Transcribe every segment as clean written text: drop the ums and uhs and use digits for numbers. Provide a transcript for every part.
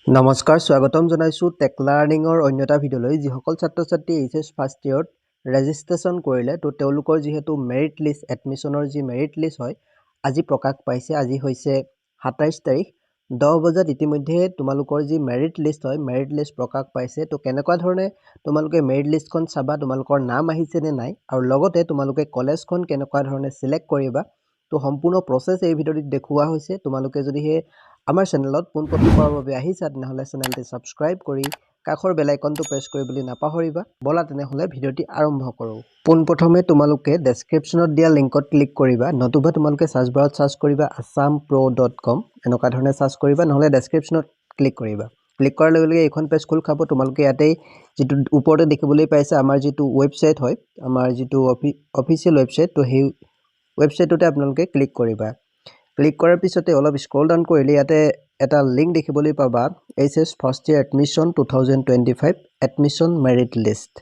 নমস্কাৰ স্বাগতম জনাইছো টেক লাৰ্ণিঙৰ অন্যটা ভিডিঅ'লৈ যিসকল ছাত্ৰ-ছাত্ৰী এইচএছ ফাৰ্ষ্ট ইয়েৰত ৰেজিষ্ট্ৰেশ্যন কৰিলে তো তেওঁলোকৰ যিহেতু মেৰিট লিষ্ট এডমিশ্যনৰ যি মেৰিট লিষ্ট হয় আজি প্ৰকাশ পাইছে। আজি হৈছে ২৭ তাৰিখ 10 বজাত ইতিমধ্যে তোমালোকৰ যি মেৰিট লিষ্ট হয় মেৰিট লিষ্ট প্ৰকাশ পাইছে। তো কেনেকুৱা ধৰণে তোমালোকে মেৰিট লিষ্টখন চাবা, তোমালোকৰ নাম আহিছে নে নাই, আৰু লগতে তোমালোকে কলেজখন কেনেকুৱা ধৰণে সিলেক্ট কৰিবা, তো সম্পূৰ্ণ প্ৰসেছ এই ভিডিঅ'টিত দেখুওৱা হৈছে। তোমালোকে যদি আমাৰ চেনেলত পোনপ্ৰথমবাৰৰ বাবে আহিছা তেনেহ'লে চেনেলটি ছাবস্ক্ৰাইব কৰি কাষৰ বেল আইকনটো প্ৰেছ কৰিবলৈ নাপাহৰিবা। বলা তেনেহ'লে ভিডিঅ'টি আৰম্ভ কৰোঁ। পোনপ্ৰথমে তোমালোকে ডেছক্ৰিপশ্যনত দিয়া লিংকত ক্লিক কৰিবা, নতুবা তোমালোকে চাৰ্চ বাৰত চাৰ্চ কৰিবা assampro.com, এনেকুৱা ধৰণে চাৰ্চ কৰিবা, নহ'লে ডেছক্ৰিপশ্যনত ক্লিক কৰিবা। ক্লিক কৰাৰ লগে লগে এইখন পেজ খোল খাব। তোমালোকে ইয়াতেই যিটো ওপৰতে দেখিবলৈ পাইছে আমাৰ যিটো ৱেবছাইট হয়, আমাৰ যিটো অফিচিয়েল ৱেবছাইট, তো সেই ৱেবছাইটতে আপোনালোকে ক্লিক কৰিবা। ক্লিক কৰাৰ পিছতে অলপ স্ক্ৰল ডাউন কৰিলে ইয়াতে এটা লিংক দেখিবলৈ পাবা, HS first year admission 2025 admission merit list.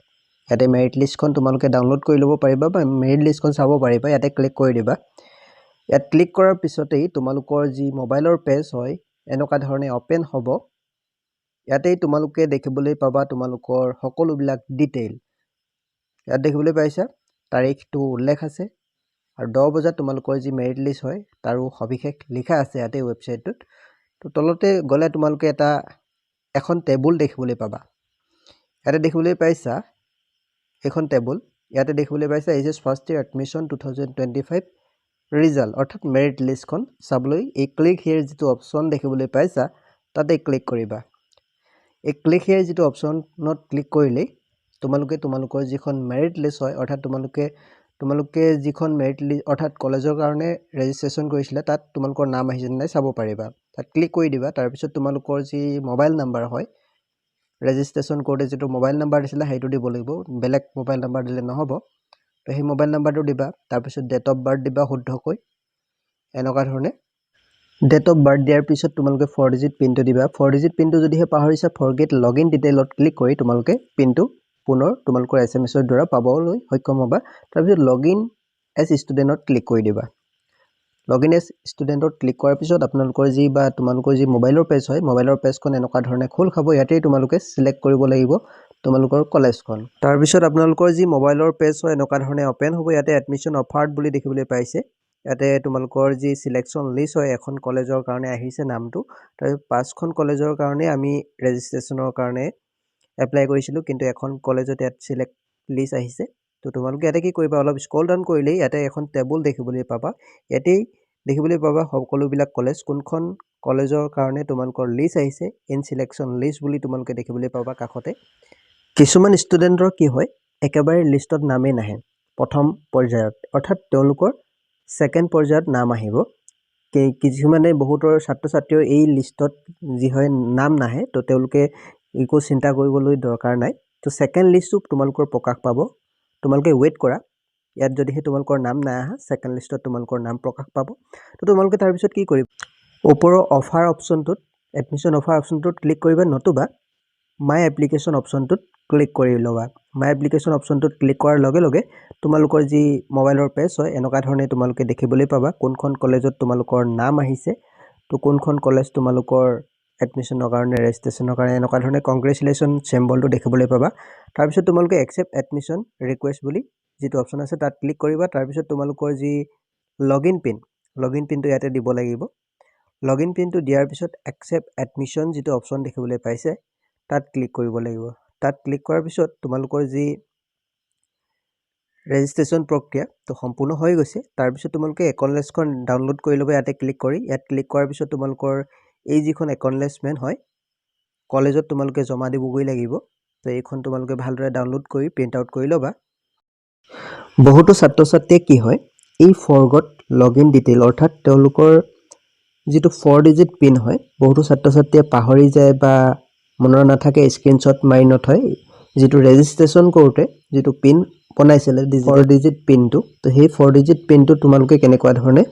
ইয়াতে মেৰিট লিষ্টখন তোমালোকে ডাউনলোড কৰি ল'ব পাৰিবা বা মেৰিট লিষ্টখন চাব পাৰিবা। ইয়াতে ক্লিক কৰি দিবা। ইয়াত ক্লিক কৰাৰ পিছতেই তোমালোকৰ যি মোবাইলৰ পেজ হয় এনেকুৱা ধৰণে অপেন হ'ব। ইয়াতেই তোমালোকে দেখিবলৈ পাবা তোমালোকৰ সকলোবিলাক ডিটেইল। ইয়াত দেখিবলৈ পাইছা তাৰিখটো উল্লেখ আছে আৰু 10 বজাত তোমালোকৰ যি মেৰিট লিষ্ট হয় তাৰো সবিশেষ লিখা আছে ইয়াতে ৱেবছাইটটোত। তো তলতে গ'লে তোমালোকে এখন টেবুল দেখিবলৈ পাবা। ইয়াতে দেখিবলৈ পাইছা এখন টেবুল। ইয়াতে দেখিবলৈ পাইছা HS first year admission 2025 result অৰ্থাৎ মেৰিট লিষ্টখন চাবলৈ এই ক্লিক হিয়াৰ যিটো অপশ্যন দেখিবলৈ পাইছা তাতে ক্লিক কৰিবা। এই ক্লিক হিয়াৰ যিটো অপশ্যনত ক্লিক কৰিলেই তোমালোকৰ যিখন মেৰিট লিষ্ট হয় অৰ্থাৎ তোমালোকে যিখন মেৰিট লিষ্ট অৰ্থাৎ কলেজৰ কাৰণে ৰেজিষ্ট্ৰেশ্যন কৰিছিলে তাত তোমালোকৰ নাম আহিছে নে নাই চাব পাৰিবা। তাত ক্লিক কৰি দিবা। তাৰপিছত তোমালোকৰ যি মোবাইল নাম্বাৰ হয়, ৰেজিষ্ট্ৰেশ্যন কৰোঁতে যিটো মোবাইল নাম্বাৰ দিছিলে সেইটো দিব লাগিব, বেলেগ মোবাইল নাম্বাৰ দিলে নহ'ব। তো সেই মোবাইল নাম্বাৰটো দিবা। তাৰপিছত ডেট অফ বাৰ্থ দিবা শুদ্ধকৈ এনেকুৱা ধৰণে। ডেট অফ বাৰ্থ দিয়াৰ পিছত তোমালোকে 4 ডিজিট পিনটো দিবা। 4 ডিজিট পিনটো যদিহে পাহৰিছা ফৰগেট লগইন ডিটেইলত ক্লিক কৰি তোমালোকে পিনটো পুনৰ তোমালোকৰ SMS ৰ দ্বাৰা পাবলৈ সক্ষম হ'বা। তাৰপিছত লগইন এজ ষ্টুডেণ্টত ক্লিক কৰি দিবা। লগইন এজ ষ্টুডেণ্টত ক্লিক কৰাৰ পিছত তোমালোকৰ যি মোবাইলৰ পেজ হয় মোবাইলৰ পেজখন এনেকুৱা ধৰণে খোল খাব। ইয়াতেই তোমালোকে চিলেক্ট কৰিব লাগিব তোমালোকৰ কলেজখন। তাৰপিছত আপোনালোকৰ যি মোবাইলৰ পেজ হয় এনেকুৱা ধৰণে অপেন হ'ব। ইয়াতে এডমিশ্যন অফাৰ্ড বুলি দেখিবলৈ পাইছে। ইয়াতে তোমালোকৰ যি চিলেকশ্যন লিষ্ট হয় এখন কলেজৰ কাৰণে আহিছে নামটো। তাৰপিছত 5খন কলেজৰ কাৰণে আমি ৰেজিষ্ট্ৰেশ্যনৰ কাৰণে এপ্লাই কৰিছিলোঁ, কিন্তু এখন কলেজত ইয়াত চিলেক্ট লিষ্ট আহিছে। তো তোমালোকে ইয়াতে কি কৰিবা, অলপ স্ক্ৰল ডাউন কৰিলেই ইয়াতে এখন টেবুল দেখিবলৈ পাবা। ইয়াতেই দেখিবলৈ পাবা সকলোবিলাক কলেজ, কোনখন কলেজৰ কাৰণে তোমালোকৰ লিষ্ট আহিছে ইন চিলেকশ্যন লিষ্ট বুলি তোমালোকে দেখিবলৈ পাবা কাষতে। কিছুমান ষ্টুডেণ্টৰ কি হয় একেবাৰে লিষ্টত নামেই নাহে প্ৰথম পৰ্যায়ত, অৰ্থাৎ তেওঁলোকৰ ছেকেণ্ড পৰ্যায়ত নাম আহিব। কিছুমানে বহুতৰ ছাত্ৰ ছাত্ৰীৰ এই লিষ্টত যি হয় নাম নাহে, তো তেওঁলোকে একো চিন্তা কৰিবলৈ দৰকাৰ নাই। তো ছেকেণ্ড লিষ্টটো তোমালোকৰ প্ৰকাশ পাব, তোমালোকে ৱেইট কৰা। ইয়াত যদিহে তোমালোকৰ নাম নাই আহা ছেকেণ্ড লিষ্টত তোমালোকৰ নাম প্ৰকাশ পাব। তো তোমালোকে তাৰপিছত কি কৰিবা, ওপৰৰ অফাৰ অপশ্যনটোত এডমিশ্যন অফাৰ অপশ্যনটোত ক্লিক কৰিবা, নতুবা মাই এপ্লিকেশ্যন অপশ্যনটোত ক্লিক কৰি ল'বা। মাই এপ্লিকেশ্যন অপশ্যনটোত ক্লিক কৰাৰ লগে লগে তোমালোকৰ যি মোবাইলৰ পেজ হয় এনেকুৱা ধৰণে তোমালোকে দেখিবলৈ পাবা কোনখন কলেজত তোমালোকৰ নাম আহিছে, তো কোনখন কলেজ তোমালোকৰ এডমিশ্যনৰ কাৰণে ৰেজিষ্ট্ৰেশ্যনৰ কাৰণে এনেকুৱা ধৰণে কংগ্ৰেচুলেশ্যন চিম্বলটো দেখিবলৈ পাবা। তাৰপিছত তোমালোকে একচেপ্ট এডমিশ্যন ৰিকুৱেষ্ট বুলি যিটো অপশ্যন আছে তাত ক্লিক কৰিবা। তাৰপিছত তোমালোকৰ যি লগইন পিনটো ইয়াতে দিব লাগিব। লগইন পিনটো দিয়াৰ পিছত একচেপ্ট এডমিশ্যন যিটো অপশ্যন দেখিবলৈ পাইছে তাত ক্লিক কৰিব লাগিব। তাত ক্লিক কৰাৰ পিছত তোমালোকৰ যি ৰেজিষ্ট্ৰেশ্যন প্ৰক্ৰিয়া তো সম্পূৰ্ণ হৈ গৈছে। তাৰপিছত তোমালোকে একনলেজখন ডাউনলোড কৰি ল'বা ইয়াতে ক্লিক কৰি। ইয়াত ক্লিক কৰাৰ পিছত তোমালোকৰ এই যিখন একনলেজমেণ্ট হয় কলেজত তোমালোকে জমা দিবগৈ লাগিব। তো এইখন তোমালোকে ভালদৰে ডাউনলোড কৰি প্ৰিণ্ট আউট কৰি ল'বা। বহুতো ছাত্ৰ ছাত্ৰীয়ে কি হয় এই ফৰগট লগইন ডিটেইল অৰ্থাৎ তেওঁলোকৰ যিটো 4 ডিজিট পিন হয় বহুতো ছাত্ৰ ছাত্ৰীয়ে পাহৰি যায় বা মনত নাথাকে, স্ক্ৰীনশ্বট মাৰি নথয়। যিটো ৰেজিষ্ট্ৰেশ্যন কৰোঁতে যিটো পিন বনাইছিলে 4 ডিজিট পিনটো, তো সেই 4 ডিজিট পিনটো তোমালোকে কেনেকুৱা ধৰণে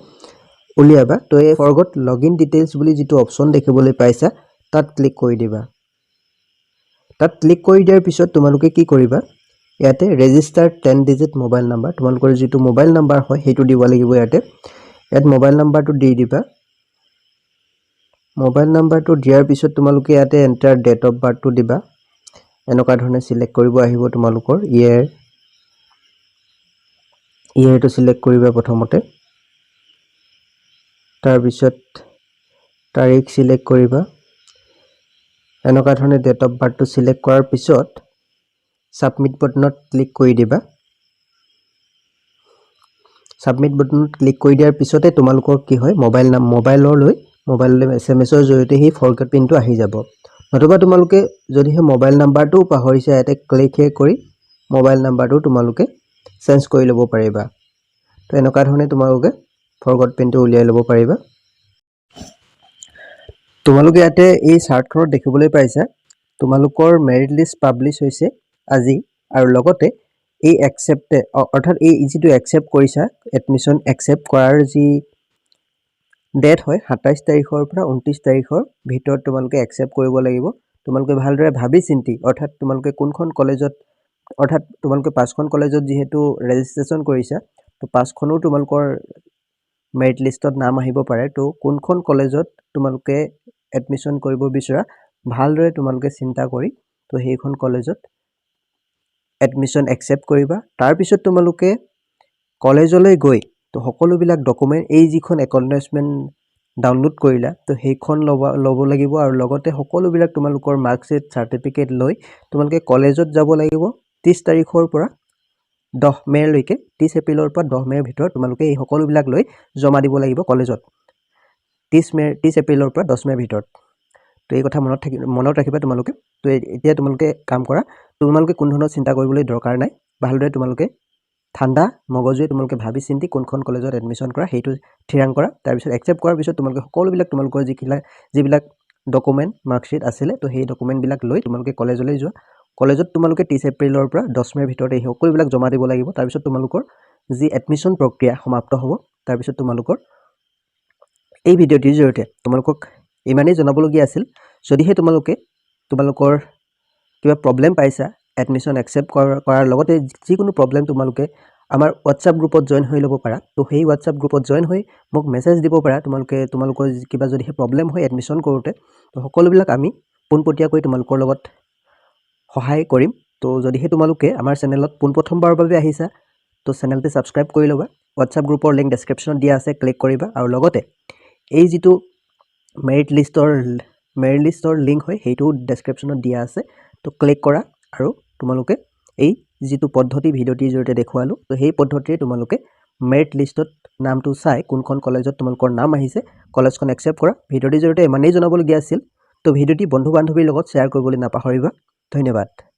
উলিয়াবা। তো এই ফৰগট লগইন ডিটেইলছ বুলি যিটো অপশ্যন দেখিবলৈ পাইছা তাত ক্লিক কৰি দিবা। তাত ক্লিক কৰি দিয়াৰ পিছত তোমালোকে কি কৰিবা, ইয়াতে ৰেজিষ্টাৰ 10 ডিজিট মোবাইল নাম্বাৰ তোমালোকৰ যিটো মোবাইল নাম্বাৰ হয় সেইটো দিব লাগিব। ইয়াত মোবাইল নাম্বাৰটো দি দিবা। মোবাইল নাম্বাৰটো দিয়াৰ পিছত তোমালোকে ইয়াতে এণ্টাৰ ডেট অফ বাৰ্থটো দিবা এনেকুৱা ধৰণে সিলেক্ট কৰিব আহিব তোমালোকৰ ইয়েৰটো সিলেক্ট কৰিবা প্ৰথমতে তাৰ পিছত তাৰিখ সিলেক্ট কৰিবা এনেকুৱা ধৰণে ডেট অফ বাৰ্থটো সিলেক্ট কৰাৰ পিছত সাবমিট বাটনত ক্লিক কৰি দিবা সাবমিট বাটনত ক্লিক কৰি দিয়াৰ পিছতে তোমালোকৰ কি হয় মোবাইললৈ SMS-ৰ জৰিয়তে সেই ফৰগেট পিনটো আহি যাব নতুবা তোমালোকে যদি হে মোবাইল নাম্বাৰটো পাহৰিছে ইয়াতে ক্লিক কৰি মোবাইল নাম্বাৰটো তোমালোকে চেঞ্জ কৰি ল'ব পাৰিবা তো এনেকুৱা ধৰণে তোমালোকে ফৰগেট পিনটো উলিয়াই ল'ব পাৰিবা তোমালোকে ইয়াতে এই চাৰ্টখনত দেখিবলৈ পাইছা তোমালোকৰ মেৰিট লিষ্ট পাবলিশ হৈছে আজি আৰু লগতে এই একসেপ্ট অৰ্থাৎ এই যিটো একসেপ্ট কৰিছা এডমিশন একসেপ্ট কৰাৰ যি ডেট হয় 27 তাৰিখৰ পৰা 29 তাৰিখৰ ভিতৰত তোমালোকে একসেপ্ট কৰিব লাগিব তোমালোকে ভালদৰে ভাবি চিন্তি অৰ্থাৎ তোমালোকে কোনখন কলেজত অৰ্থাৎ তোমালোকে পাঁচখন কলেজত যেহেতু ৰেজিষ্ট্ৰেচন কৰিছা তো পাঁচখনো তোমালোকৰ মেৰিট লিষ্টত নাম আহিব পাৰে তো কোনখন কলেজত তোমালোকে এডমিশন কৰিব বিচৰা ভালদৰে তোমালোকে চিন্তা কৰি তো সেইখন কলেজত এডমিশন একসেপ্ট কৰিবা তাৰ পিছত তোমালোকে কলেজলৈ গৈ তো সকলোবিলাক ডকুমেন্ট এই যিখন একনলেজমেন্ট ডাউনলোড কৰিলা তো সেইখন ল'ব লাগিব আৰু লগতে সকলোবিলাক তোমালোকৰ মাৰ্কশিট সাৰ্টিফিকেট লৈ তোমালোকে কলেজত যাব লাগিব 30 তাৰিখৰ পৰা 10 মেলৈকে 30 এপ্ৰিলৰ পৰা 10 মেৰ ভিতৰত তোমালোকে এই সকলোবিলাক লৈ জমা দিব লাগিব কলেজত 30 এপ্ৰিলৰ পৰা 10 মেৰ ভিতৰত তো এই কথা মনত ৰাখিবা তোমালোকে তো এতিয়া তোমালোকে কাম কৰা তোমালোকে কোন ধৰণৰ চিন্তা কৰিবলৈ দৰকাৰ নাই ভালদৰে তোমালোকে ঠাণ্ডা মগজুৱে তোমালোকে ভাবি চিন্তি কোনখন কলেজত এডমিশন কৰা হেতু থিৰাং কৰা তাৰ পিছত একসেপ্ট কৰাৰ পিছত তোমালোকে সকলোবিলাক তোমালোকৰ যিবিলাক ডকুমেন্ট মাৰ্কশিট আছিল তো সেই ডকুমেন্ট বিলাক লৈ তোমালোকে কলেজলৈ যোৱা কলেজত তোমালোকে 30 এপ্ৰিলৰ পৰা 10 মেৰ ভিতৰত এই সকলোবিলাক জমা দিব লাগিব তাৰ পিছত তোমালোকৰ যি এডমিশন প্ৰক্ৰিয়া সমাপ্ত হ'ব তাৰ পিছত তোমালোকৰ এই ভিডিঅ'টিৰ জৰিয়তে তোমালোকক ইমানেই জনাবলগীয়া আছিল যদিহে তোমালোকৰ কিবা প্ৰবলেম পাইছা এডমিশন একসেপ্ট কৰাৰ লগতে যিকোনো প্ৰবলেম তোমালোকে আমাৰ WhatsApp গ্ৰুপত জয়েন হৈ ল'ব পাৰা তো সেই WhatsApp গ্ৰুপত জয়েন হৈ মোক মেছেজ দিব পাৰা তোমালোকৰ কিবা যদি প্ৰবলেম হয় এডমিশন কৰোতে তো সকলোবিলাক আমি পোনপটীয়াকৈ তোমালোকৰ লগত সহায় কৰিম তো যদিহে তোমালোকে আমাৰ চেনেলত পোনপ্ৰথমবাৰৰ বাবে আহিছা তো চেনেলটো সাবস্ক্ৰাইব কৰি ল'বা WhatsApp গ্ৰুপৰ লিংক ডেসক্ৰিপচনত দিয়া আছে ক্লিক কৰিবা আৰু লগতে এই যিটো মেৰিট লিষ্টৰ লিংক হয় হেতু ডেসক্ৰিপচনত দিয়া আছে তো ক্লিক কৰা আৰু তোমালোকে এই যিটো পদ্ধতি ভিডিঅ'টিৰ জৰিয়তে দেখুৱালো তো সেই পদ্ধতিৰে তোমালোকে মেৰিট লিষ্টত নামটো চাই কোনখন কলেজত তোমালোকৰ নাম আহিছে কলেজখন একসেপ্ট কৰা ভিডিঅ'টিৰ জৰিয়তে ইমানেই জনাবলগীয়া আছিল তো ভিডিঅ'টি বন্ধু বান্ধৱীৰ লগত শ্বেয়াৰ কৰিবলৈ নাপাহৰিবা ধন্যবাদ